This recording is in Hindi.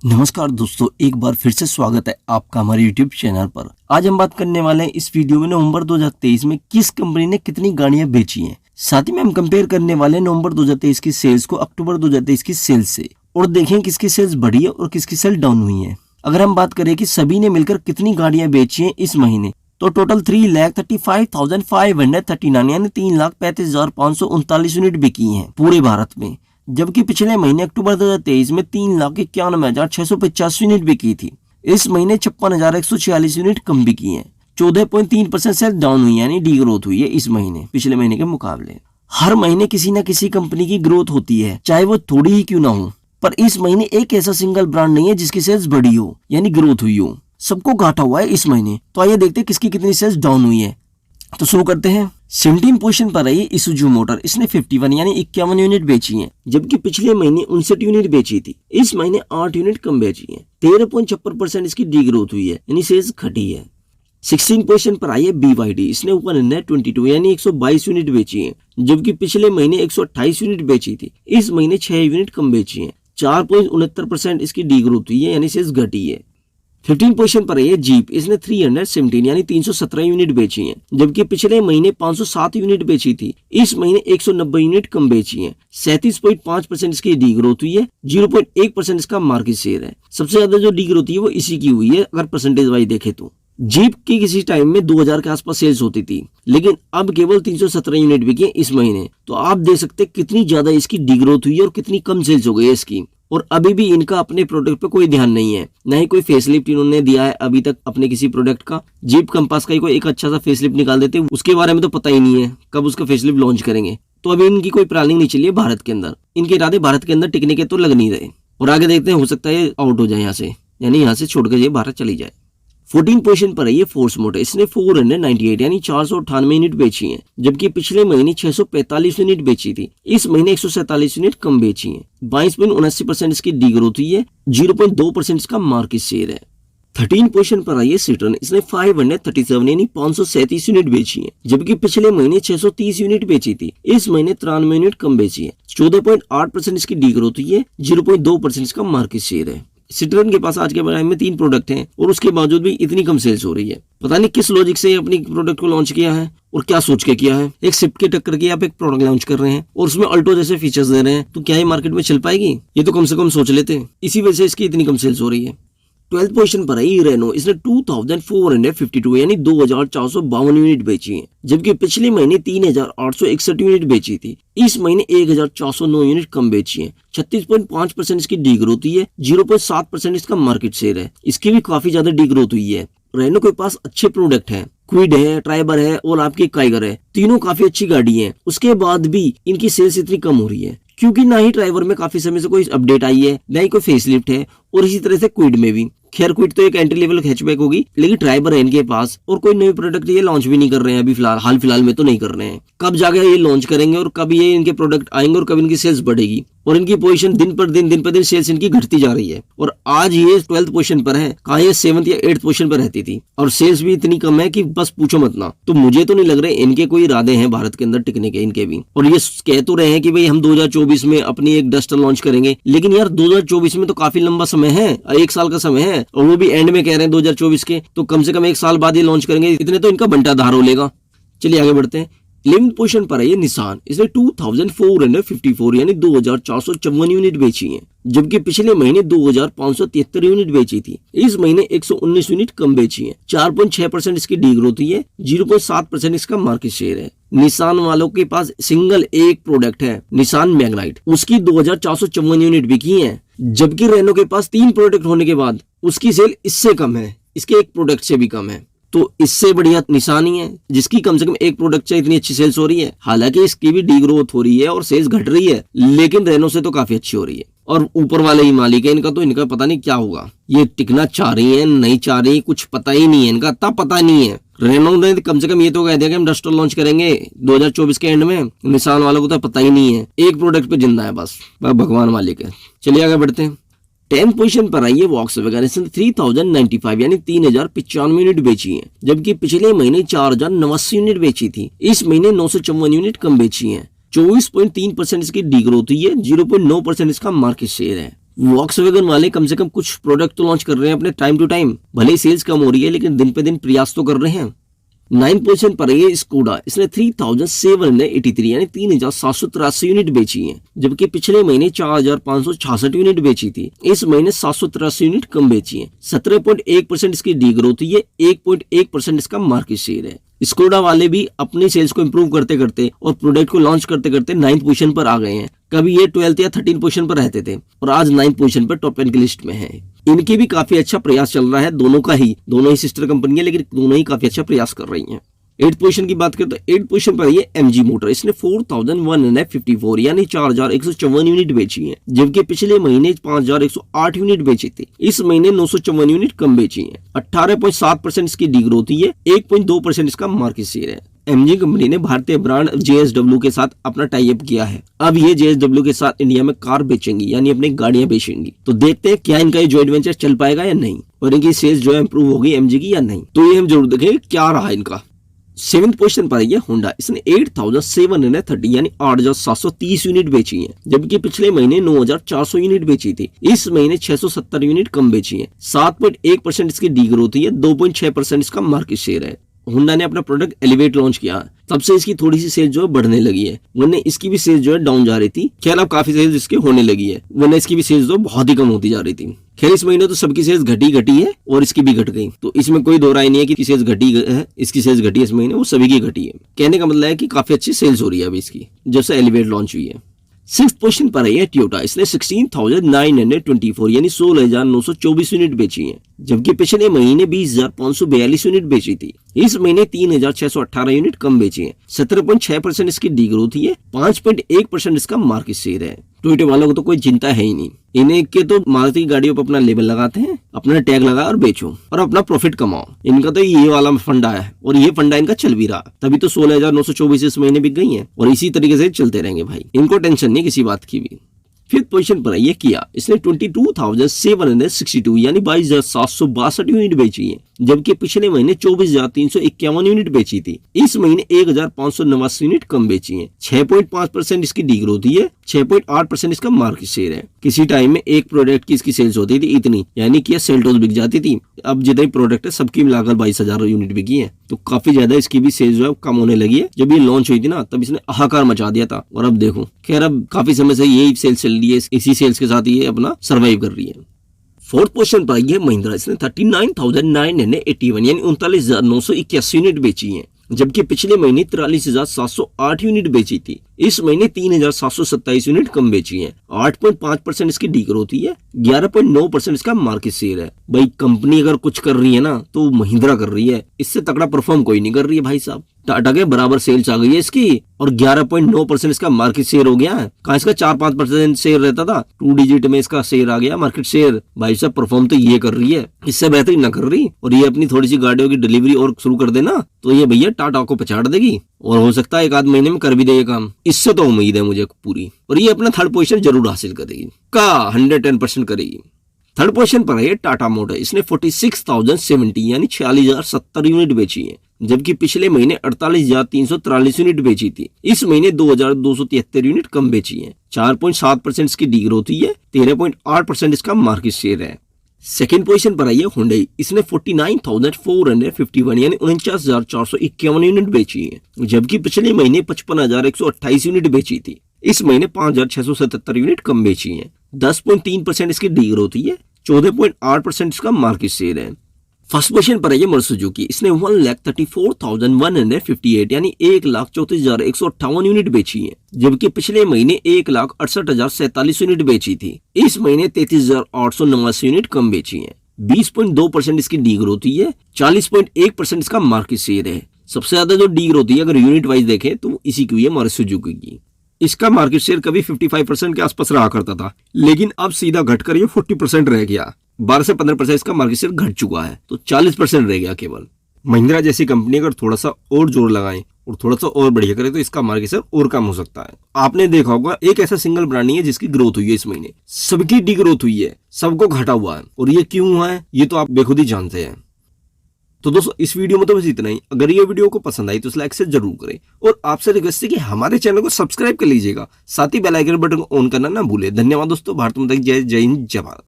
नमस्कार दोस्तों, एक बार फिर से स्वागत है आपका हमारे YouTube चैनल पर। आज हम बात करने वाले हैं इस वीडियो में नवंबर 2023 में किस कंपनी ने कितनी गाड़ियां बेची हैं। साथ ही में हम कंपेयर करने वाले हैं नवंबर 2023 की सेल्स को अक्टूबर 2023 की सेल्स से, और देखें किसकी सेल्स बढ़ी है और किसकी सेल डाउन हुई है। अगर हम बात करें कि सभी ने मिलकर कितनी गाड़ियां बेची है इस महीने, तो टोटल 3,35,539 यानी 3,35,539 यूनिट बिकी है पूरे भारत में। जबकि पिछले महीने अक्टूबर 2023 में 3,91,650 यूनिट बिकी थी। इस महीने 56,146 यूनिट कम बिकी है। 14.3% सेल डाउन हुई यानी डी ग्रोथ हुई है इस महीने पिछले महीने के मुकाबले। हर महीने किसी न किसी कंपनी की ग्रोथ होती है, चाहे वो थोड़ी ही क्यों ना हो, पर इस महीने एक ऐसा सिंगल ब्रांड नहीं है जिसकी सेल्स बढ़ी हो यानी ग्रोथ हुई हो। सबको घाटा हुआ है इस महीने। तो आइए देखते हैं किसकी कितनी सेल्स डाउन हुई है। तो शुरू करते हैं। 17 पोजीशन पर है इसुजू मोटर, इसने 51 यानी 51 यूनिट बेची है, जबकि पिछले महीने 59 यूनिट बेची थी। इस महीने 8 यूनिट कम बेची है। 13.56% इसकी डी ग्रोथ हुई है यानी सेल्स घटी है। 16 पोजीशन पर आई है BYD, इसने 122 यानी 122 यूनिट बेची है, जबकि पिछले महीने 128 यूनिट बेची थी। इस महीने 6 यूनिट कम बेची है। 4.69% इसकी डी ग्रोथ हुई है यानी सेल्स घटी है। 15 पोजीशन पर है जीप, इसने 317 यानी 317 यूनिट बेची हैं, जबकि पिछले महीने 507 यूनिट बेची थी। इस महीने 190 यूनिट कम बेची हैं। 37.5% इसकी डी ग्रोथ हुई है। 0.1% इसका मार्केट शेयर है। सबसे ज्यादा जो डी ग्रोथ है वो इसी की हुई है अगर परसेंटेज वाइज देखे तो। जीप की किसी टाइम में 2000 के आसपास सेल्स होती थी, लेकिन अब केवल 317 यूनिट बिकी है इस महीने। तो आप देख सकते हैं कितनी ज्यादा इसकी डी ग्रोथ हुई है और कितनी कम सेल्स हो गई है इसकी। और अभी भी इनका अपने प्रोडक्ट पे कोई ध्यान नहीं है, न ही कोई फेसलिफ्ट इन्होंने दिया है अभी तक अपने किसी प्रोडक्ट का। जीप कंपास का ही कोई एक अच्छा सा फेसलिफ्ट निकाल देते, उसके बारे में तो पता ही नहीं है कब उसका फेसलिफ्ट लॉन्च करेंगे। तो अभी इनकी कोई प्लानिंग नहीं चली है भारत के अंदर। इनके इरादे भारत के अंदर टिकने के तो लग नहीं रहे। और आगे देखते हैं, हो सकता है आउट हो जाए यहाँ से, यानी यहाँ से छोड़कर ये भारत चली जाए। 14 पोजीशन पर है ये फोर्स मोटर, इसने 498 यानी 498 यूनिट बेची है, जबकि पिछले महीने 645 यूनिट बेची थी। इस महीने 147 यूनिट कम बेची है। 22.79% इसकी डी ग्रोथ हुई है। 0.2% इसका मार्केट शेयर है। 13 पोजीशन पर आई है सिट्रन, इसने 537 यानी 537 यूनिट बेची है, जबकि पिछले महीने 630 यूनिट बेची थी। इस महीने 93 यूनिट कम बेची है। 14.8% इसकी डी ग्रोथ हुई है। 0.2% इसका मार्केट शेयर है। सिट्रन के पास आज के बारे में 3 प्रोडक्ट हैं और उसके बावजूद भी इतनी कम सेल्स हो रही है। पता नहीं किस लॉजिक से अपनी प्रोडक्ट को लॉन्च किया है और क्या सोच के किया है। एक स्विफ्ट के टक्कर के आप एक प्रोडक्ट लॉन्च कर रहे हैं और उसमें अल्टो जैसे फीचर्स दे रहे हैं, तो क्या ये मार्केट में चल पाएगी? ये तो कम से कम सोच लेते। इसी वजह से इसकी इतनी कम सेल्स हो रही है। 12th पोजीशन पर है रेनो, इसने 2452 यानी 2452 यूनिट बेची है, जबकि पिछले महीने 3861 यूनिट बेची थी। इस महीने 1409 यूनिट कम बेची है। 36.5% इसकी डी ग्रोथ हुई है। 0.7% इसका मार्केट शेयर है। इसकी भी काफी ज्यादा डी ग्रोथ हुई है। रेनो के पास अच्छे प्रोडक्ट हैं, क्विड है, ट्राइबर है और आपकी काइगर है, तीनों काफी अच्छी गाड़ी है। उसके बाद भी इनकी सेल्स इतनी कम हो रही है, क्योंकि ना ही ड्राइवर में काफी समय से कोई अपडेट आई है, ना ही कोई फेसलिफ्ट है, और इसी तरह से क्विड में भी। खैर क्विड तो एक एंट्री लेवल हैचबैक होगी, लेकिन ड्राइवर है इनके पास और कोई नई प्रोडक्ट ये लॉन्च भी नहीं कर रहे हैं। अभी हाल फिलहाल में तो नहीं कर रहे हैं। कब जाके ये लॉन्च करेंगे और कब ये इनके प्रोडक्ट आएंगे और कब इनकी सेल्स बढ़ेगी। और इनकी पोजीशन दिन पर दिन सेल्स इनकी घटती जा रही है। और आज ये 12th पोजीशन पर है, कहा ये 7th या 8th पोजीशन पर रहती थी, और सेल्स भी इतनी कम है कि बस पूछो मत ना। तो मुझे तो नहीं लग रहे इनके कोई इरादे हैं भारत के अंदर टिकने के इनके भी। और ये कह तो रहे हैं कि भाई हम 2024 में अपनी एक डस्टर लॉन्च करेंगे, लेकिन यार 2024 में तो काफी लंबा समय है, 1 साल का समय है, और वो भी एंड में कह रहे हैं 2024 के। तो कम से कम 1 साल बाद ये लॉन्च करेंगे, इतने तो इनका बंटा धार हो लेगा। चलिए आगे बढ़ते हैं। 11th पोजीशन पर है ये निसान, इसने 2454 यानी 2454 यूनिट बेची है, जबकि पिछले महीने 2573 यूनिट बेची थी। इस महीने 119 यूनिट कम बेची है। 4.6% इसकी डी ग्रोथ हुई है। 0.7% इसका मार्केट शेयर है। निसान वालों के पास सिंगल एक प्रोडक्ट है, निसान मैग्नाइट, उसकी 2454 यूनिट बिकी है, जबकि रेनो के पास 3 प्रोडक्ट होने के बाद उसकी सेल इससे कम है, इसके एक प्रोडक्ट से भी कम है। तो इससे बढ़िया निसान ही है, जिसकी कम से कम एक प्रोडक्ट से इतनी अच्छी सेल्स हो रही है। हालांकि इसकी भी डी ग्रोथ हो रही है और सेल्स घट रही है, लेकिन रेनो से तो काफी अच्छी हो रही है। और ऊपर वाले ही मालिक है इनका, तो इनका पता नहीं क्या होगा। ये टिकना चाह रही है नहीं चाह रही, कुछ पता ही नहीं है इनका, तब पता नहीं है। रेनो ने कम से कम ये तो कह दिया कि हम डस्टर लॉन्च करेंगे 2024 के एंड में। निसान वालों को तो पता ही नहीं है, एक प्रोडक्ट पे जिंदा है बस, भगवान मालिक है। चलिए आगे बढ़ते हैं। 10th पोजीशन पर आई है वॉक्सवैगन, इसने 3095 यानी 3095 यूनिट बेची है, जबकि पिछले महीने 4089 यूनिट बेची थी। इस महीने 954 यूनिट कम बेची है। 24.3% इसकी डी ग्रोथ हुई है। 0.9% इसका मार्केट शेयर है। वॉक्सवैगन वाले कम से कम कुछ प्रोडक्ट तो लॉन्च कर रहे हैं अपने टाइम टू टाइम, भले ही सेल्स कम हो रही है लेकिन दिन पे दिन प्रयास तो कर रहे हैं। 9 पोजीशन पर है स्कोडा, इसने 3783 यानी 3783 यूनिट बेची है, जबकि पिछले महीने 4566 यूनिट बेची थी। इस महीने 783 यूनिट कम बेची है। 17.1% इसकी डी ग्रोथ हुई है, 1.1% इसका मार्केट शेयर है। स्कोडा वाले भी अपनी सेल्स को इंप्रूव करते करते और प्रोडक्ट को लॉन्च करते करते 9th पोजीशन पर आ गए हैं। कभी ये 12th या 13th पोजीशन पर रहते थे और आज 9th पोजीशन पर टॉप 10 की लिस्ट में है। इनकी भी काफी अच्छा प्रयास चल रहा है, दोनों ही सिस्टर कंपनी है लेकिन दोनों ही काफी अच्छा प्रयास कर रही हैं। 8th पोजीशन की बात करें तो 8th पोजीशन पर ये MG मोटर, इसने 4154 यानी 4154 यूनिट बेची है, जबकि पिछले महीने 5108 यूनिट बेची थी। इस महीने 954 यूनिट कम बेची है। 18.7% इसकी डी ग्रोथ हुई है, 1.2% इसका मार्केट शेयर है। MG कंपनी ने भारतीय ब्रांड JSW के साथ अपना टाई अप किया है। अब ये JSW के साथ इंडिया में कार बेचेंगी यानी अपनी गाड़ियां बेचेंगी। तो देखते हैं क्या इनका ये जॉइंट वेंचर चल पाएगा या नहीं और इनकी सेल्स जो है इंप्रूव होगी MG की या नहीं, तो ये हम जरूर देखेंगे क्या रहा इनका। 7th पोजीशन पर है होंडा, इसने 8730 यानी 8730 यूनिट बेची है, जबकि पिछले महीने 9400 यूनिट बेची थी। इस महीने 670 यूनिट कम बेची है। 7.1% इसकी डी ग्रोथ हुई है, 2.6% इसका मार्केट शेयर है। होंडा ने अपना प्रोडक्ट एलिवेट लॉन्च किया, तब से इसकी थोड़ी सी सेल्स जो है बढ़ने लगी है, वरना इसकी भी सेल्स जो है डाउन जा रही थी। खैर अब काफी सेल्स इसके होने लगी है, वरना इसकी भी सेल्स जो बहुत ही कम होती जा रही थी। खैर इस महीने तो सबकी सेल्स घटी है और इसकी भी घट गई, तो इसमें कोई दो राय नहीं है कि सेल्स घटी है, इसकी सेल्स घटी है इस महीने, वो सभी की घटी है। कहने का मतलब है कि काफी अच्छी सेल्स हो रही है अभी इसकी जब से एलिवेट लॉन्च हुई है। 6th पोजीशन पर है टोयोटा, इसने 16,924 यानी 16,924 यूनिट बेची है, जबकि पिछले महीने 20,542 यूनिट बेची थी। इस महीने 3,618 यूनिट कम बेची है। 17.6% इसकी डी ग्रोथ ही है, 5.1% इसका मार्केट शेयर है। टोयोटा वालों को तो कोई चिंता है ही नहीं, इन्हें के तो मारुति की गाड़ियों पर अपना लेबल लगाते हैं, अपना टैग लगाओ और बेचो और अपना प्रॉफिट कमाओ। इनका तो ये वाला फंडा है और ये फंडा इनका चल भी रहा, तभी तो 16,924 इस महीने बिक गई है और इसी तरीके से चलते रहेंगे भाई, इनको टेंशन नहीं किसी बात की भी। 5th पोजीशन पर है ये किया, इसने 22,762 यानी 22,762 यूनिट बेची है, जबकि पिछले महीने 24,351 यूनिट बेची थी। इस महीने 1,589 यूनिट कम बेची है। 6.5% इसकी डी ग्रोथ हुई है, 6.8% इसका मार्केट शेयर है। किसी टाइम में एक प्रोडक्ट की इसकी सेल्स होती थी इतनी, यानी कि सेल्टोस बिक जाती थी। अब जितने प्रोडक्ट है सबकी मिलाकर 22,000 यूनिट बिकी है, तो काफी ज्यादा इसकी भी सेल्स जो है कम होने लगी है। जब ये लॉन्च हुई थी ना तब इसने हाहाकार मचा दिया था और अब देखो, खैर अब काफी समय से यही सेल्स चल रही है, इसी सेल्स के साथ ये अपना सर्वाइव कर रही है। 4th पोजीशन पर है महिंद्रा, इसने 39,981 यानी 39,981 यूनिट बेची है, जबकि पिछले महीने 43,708 यूनिट बेची थी। इस महीने 3,727 यूनिट कम बेची है। 8.5% इसकी डी ग्रोथ हुई है, 11.9% इसका मार्केट शेयर है। भाई कंपनी अगर कुछ कर रही है ना तो महिंद्रा कर रही है, इससे तगड़ा परफॉर्म कोई नहीं कर रही है भाई साहब। टाटा के बराबर सेल्स आ गई है इसकी और 11.9% इसका मार्केट शेयर हो गया है। कहाँ इसका 4-5% शेयर रहता था, 2 डिजिट में इसका शेयर आ गया मार्केट शेयर। भाई साहब परफॉर्म तो ये कर रही है, इससे बेहतर ना कर रही। और ये अपनी थोड़ी सी गाड़ियों की डिलीवरी और शुरू कर देना तो ये भैया टाटा को पछाड़ देगी और हो सकता है 1 आध महीने में कर भी देगा काम, इससे तो उम्मीद है मुझे पूरी। और ये अपना 3rd पोजीशन जरूर हासिल करेगी का 110% करेगी। 3rd पोजीशन पर है टाटा मोटर, इसने 46,070 यानी 46,070 यूनिट बेची है, जबकि पिछले महीने 48,343 यूनिट बेची थी। इस महीने 2,273 यूनिट कम बेची है। 4.7% इसकी डी ग्रोथ हुई है, 13.8% इसका मार्केट शेयर है। 2nd पोजीशन पर आई है हुंडई, इसने 49,451 यानी 49,451 यूनिट बेची है, जबकि पिछले महीने 55,128 यूनिट बेची थी। इस महीने 5,677 यूनिट कम बेची है। 10.3% इसकी डी ग्रोथ हुई है, 14.8% इसका मार्केट शेयर है। 1st पोजीशन पर है मारुति सुजुकी, इसने 1,34,158 यानी 1,34,158 यूनिट बेची है, जबकि पिछले महीने 1,68,047 यूनिट बेची थी। इस महीने 33,889 यूनिट कम बेची है। 20.2% इसकी डी ग्रोथ हुई है, 40.1% इसका मार्केट शेयर है। सबसे ज्यादा जो डी ग्रोथ है अगर यूनिट वाइज देखें तो इसी की हुई है मारुति सुजुकी की। इसका मार्केट शेयर कभी 55% के आसपास रहा करता था, लेकिन अब सीधा घटकर ये 40% रह गया। 12 से 15% इसका मार्केट शेयर घट चुका है, तो 40% रह गया केवल। महिंद्रा जैसी कंपनी अगर थोड़ा सा और जोर लगाए और थोड़ा सा और बढ़िया करे तो इसका मार्केट शेयर और कम हो सकता है। आपने देखा होगा एक ऐसा सिंगल ब्रांड नहीं है जिसकी ग्रोथ हुई है इस महीने, सबकी डी ग्रोथ हुई है, सबको घटा हुआ है। और ये क्यों हुआ है ये तो आप बेखुद ही जानते हैं। तो दोस्तों इस वीडियो में तो बस इतना ही। अगर ये वीडियो को पसंद आई तो लाइक से जरूर करें और आपसे रिक्वेस्ट है कि हमारे चैनल को सब्सक्राइब कर लीजिएगा, साथ ही बेल आइकन बटन को ऑन करना ना भूले। धन्यवाद दोस्तों। भारत माता की जय। जय हिंद, जय भारत।